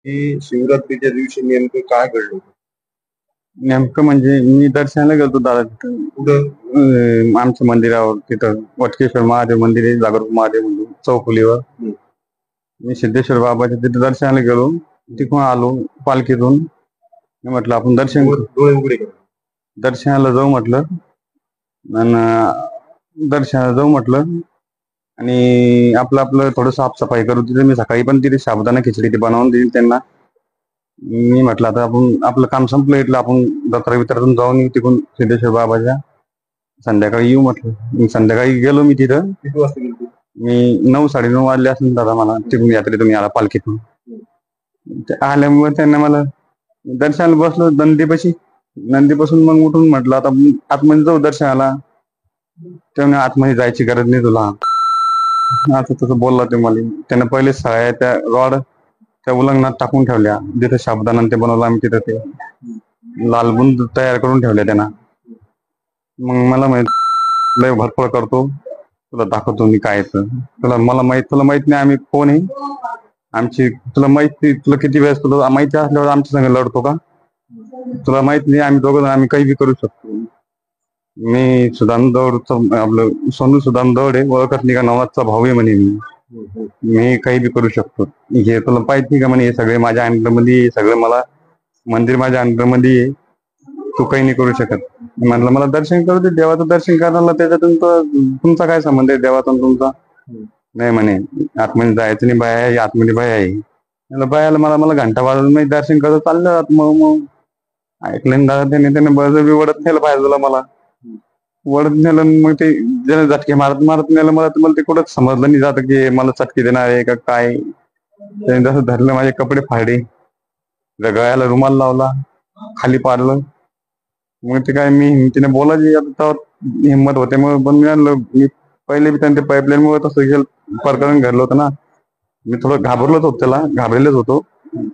की शिवरात्रीच्या दिवशी नेमकं काय घडलं होतं? नेमकं म्हणजे मी दर्शनाला गेलो दादा तिथं कुठं? आमच्या मंदिरावर तिथं वटकेश्वर महादेव मंदिर आहे, जागरूक महादेव मंदिर चौफुलीवर. हं. मी सिद्धेश्वर बाबाच्या तिथे दर्शनाला गेलो. तिथून आलो पालखीतून. मी म्हटलं आपण डोळे उघडे करा. दर्शनाला जाऊ म्हटलं. आणि दर्शनाला जाऊ म्हटलं आणि आपलं आपलं थोडं साफसफाई करू. तिथे मी सकाळी पण तिथे साबुदाणा खिचडी ते बनवून दिली त्यांना. मी म्हटलं आता आपण आपलं काम संपलं, इथलं आपण दत्रा वितरातून जाऊन येऊ तिकडून सिद्धेश्वर बाबाच्या. संध्याकाळी येऊ म्हटलं. मी संध्याकाळी गेलो मी तिथं. किती वाजता गेली? मी 9-9:30 वाजले असेल दादा मला तिकडून यात्रेतून याला पालखीतून. ते आल्यामुळे त्यांना मला दर्शनाला बसलो नंदीपासून मग उठून म्हटलं आता आतमध्ये जाऊ दर्शनाला. त्याने आतमध्ये जायची गरज नाही तुला, असं तसं बोलला ते मला. त्यानं पहिले सगळ्या त्या रॉड त्या उलंगणात टाकून ठेवल्या जिथे साबुदाणा ते बनवलं आम्ही तिथं. ते लालबुंद तयार करून ठेवल्या त्यांना. मग मला माहित लय भरपूर करतो, तुला दाखवतो मी काय येतं. तुला माहित नाही आम्ही कोण आहे. तुला माहिती, तुला किती वेळेस तुला माहिती असल्यावर आमच्या संग लढतो का? तुला माहित नाही आम्ही दोघं आम्ही काही बी करू शकतो. मी सुदाम दौडचं आपलं सोनू सुदाम दौड आहे, ओळखत नाही का? नवाजचा भाऊ आहे म्हणे मी काही बी करू शकतो. हे तुला माहिती का म्हणे? हे सगळे माझ्या अंडरमध्ये, सगळं मला मंदिर माझ्या अंडरमध्ये आहे. तू काही नाही करू शकत. म्हटलं मला दर्शन करू दे, देवाचं दर्शन करायला त्याच्यातून तुमचा काय संबंध आहे देवातून तुमचा? नाही म्हणे आतमध्ये जायचं नाही, बाया आहे आतमध्ये, बाया आहे. बायाला मला घंटा वाजून मी दर्शन करत चाललं. मग ऐकलं दादा त्याने बळजबरी वडत नेलं पाहिजे तुला. मला वडत नेलं, मग ते ज्याने झटके मारत नेलं मला ते कुठंच समजलं नाही जातं की मला चटके देणार आहे का काय. त्याने जसं धरलं माझे कपडे फाडे, गळ्याला रुमाल लावला, खाली पाडलं. मग ते काय मी हिमतीने बोलायची आता हिंमत होते. मग पण मी पहिले बी त्यांच्या पाईपलाईन मुळे तसं प्रकरण घडलं होतं ना. मी थोडं घाबरलेच होतो.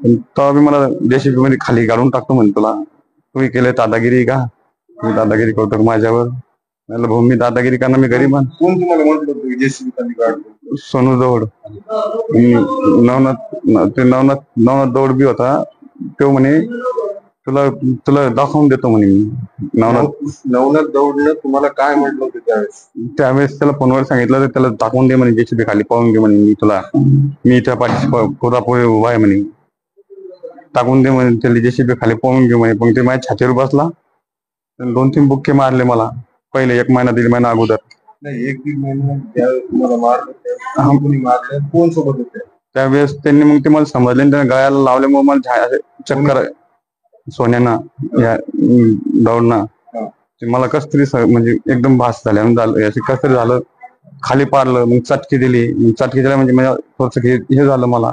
तेव्हा बी मला जेसीबी मध्ये खाली काढून टाकतो म्हणे, तुला तुम्ही केले दादागिरी का? मी दादागिरी करतो माझ्यावर. म्हणलं भाऊ मी दादागिरी करणार, मी गरीब. कोण तुम्हाला म्हटलं होतं जेसीबी खाली काढतो? सोनू दौड. नवनाथ दौड बी होता. तो म्हणे तुला दाखवून देतो म्हणे मी. नवनाथ दौडनं तुम्हाला काय म्हटलं होतं त्यावेळेस त्याला फोनवर सांगितलं तर त्याला दाखवून दे म्हणे, जेसीबी खाली पाहून घे म्हणे. मी त्या पाठीशी पुरापुरी उभा आहे म्हणे, टाकून दे म्हणे त्याला जेसीबी खाली पाहून घे म्हणे. पण ते माझ्या छातीवर बसला. 2-3 बुक्के मारले मला पहिले 1 महिना 1.5 महिना अगोदर. नाही, 1-1.5 महिना तुम्हाला मारलं कोण सोबत होते त्यावेळेस? त्यांनी मग ते मला समजले, त्याने गळ्याला लावल्यामुळे मला चक्कर सोन्यानं या दौडना मला कस तरी म्हणजे एकदम भास झाल्या कस तरी झालं. खाली पाडलं, मग चटकी दिली. चटकी दिल्या म्हणजे थोडस हे झालं मला.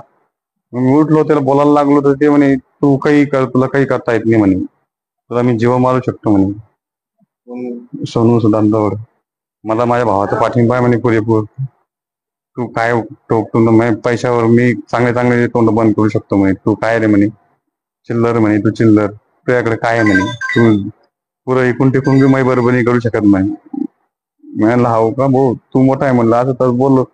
मग उठलो, त्याला बोलायला लागलो तर ते म्हणे तू काही कर, तुला काही करता येत नाही म्हणे, तुला मी जीव मारू शकतो म्हणे. सोनू सुदाम दौड. मला माझ्या भावाचा पाठिंबा आहे म्हणे पुरेपूर. तू काय टोकतो पैशावर, मी चांगले तोंड बंद करू शकतो म्हणे. तू काय रे म्हणे, चिल्लर म्हणे, तू चिल्लर, तुझ्याकडे काय आहे म्हणे, तू पुरं एकूण टिकून बी माही बरोबरी करू शकत नाही. म्हणलं हाव का भाऊ, तू मोठा आहे म्हणलं. असं तर बोललो,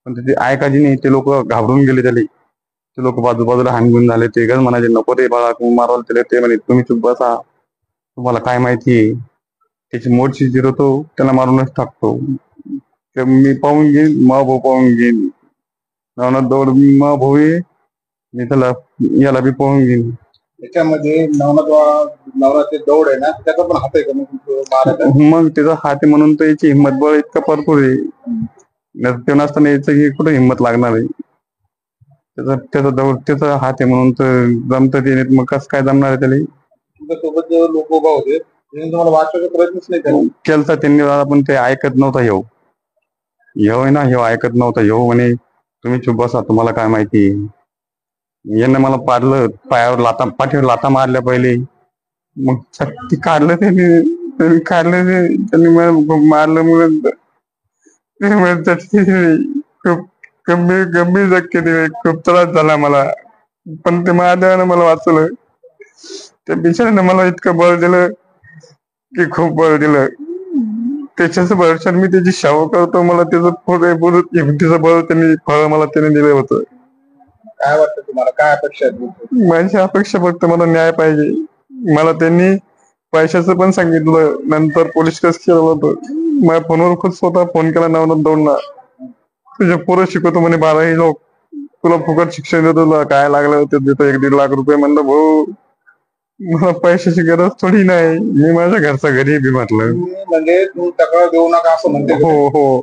पण ते ऐकायची नाही. ते लोक घाबरून गेले त्याला. ते लोक बाजूला हानगुन झाले. ते गज म्हणाले नको रे बाळा तू मारवाल त्याला. ते म्हणे तुम्ही चुप बसा, तुम्हाला काय माहिती, त्याची मोडशी जिरवतो त्याला मारूनच टाकतो. मी पाहून घेईन, मा भाऊ पाहून घेईन. नवनाथ दौड मा भाऊ आहे, मी त्याला याला बी पाहून घेईन. त्याच्यामध्ये नवनाथ दौड आहे ना, त्याचा पण हात आहे का? मग त्याचा हात आहे म्हणून तर याची हिंमत बळ इतका भरपूर आहे. ते नसताना याचं ही कुठं हिंमत लागणार आहे? त्याचा हात आहे म्हणून तर जमत ते, मग कसं काय जमणार आहे त्याला? तुमच्यासोबत लोक उभा होते, तुम्हाला वाचवायचा प्रयत्नच नाही केलता त्यांनी, पण ते ऐकत नव्हता. येऊ आहे ना, ऐकत नव्हता. म्हणे तुम्ही चुप बसा, तुम्हाला काय माहिती. यानं मला पाडलं, पायावर पाठीवर लाता मारल्या पहिले. मग ती काढलं त्यांनी मारलं. मग खूप गंभीर धक्के दिले, खूप त्रास झाला मला. पण ते महादेवानं मला वाचवलं. त्या बिचाऱ्यानं मला इतकं बळ दिलं की खूप बळ दिलं. त्याच्याच भरोशावर मी त्याची सेवा करतो. मला त्याचं बळ त्यांनी फळ मला त्याने दिलं होतं. काय वाटतं तुम्हाला, काय अपेक्षा आहेत? माझी अपेक्षा फक्त मला न्याय पाहिजे. मला त्यांनी पैशाचं पण सांगितलं, नंतर पोलीस केस केलं होतं. माझ्या फोनवर खुद स्वतः फोन केला नवनाथ दौंडला, तुझे पोरं शिकवतो म्हणे 12ही लोक, तुला फुकट शिक्षण देतो, तुला काय लागलं ते देतो 1-1.5 लाख रुपये. म्हणलं भाऊ मला पैशाची गरज थोडी नाही, मी माझ्या घरचा घरी बी म्हटलं. म्हणजे तू तक्रार देऊ नका असं म्हणते का? हो हो,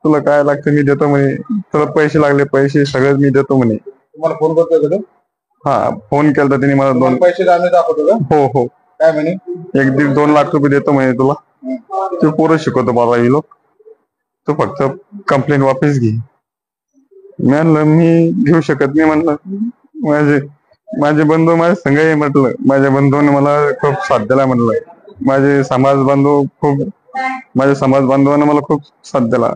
तुला काय लागतं मी देतो म्हणे, तुला पैसे लागले पैसे सगळं मी देतो म्हणे. तुम्हाला फोन करतोय का तो? हा, फोन केला त्यांनी मला. तुम्हाला पैसे आम्ही दाखवतो का? हो हो, काय म्हणे? 1-1.5-2 लाख रुपये देतो म्हणे तुला, तू पोरं शिकवतो 12ही लोक, तू फक्त कंप्लेंट वापस घे. म्हणलं मी घेऊ शकत नाही. म्हणलं माझे बंधू माझ्या संघ आहे म्हटलं, माझ्या बंधूने मला खूप साथ दिला म्हटलं, माझ्या समाज बांधवांना मला खूप साथ दिला.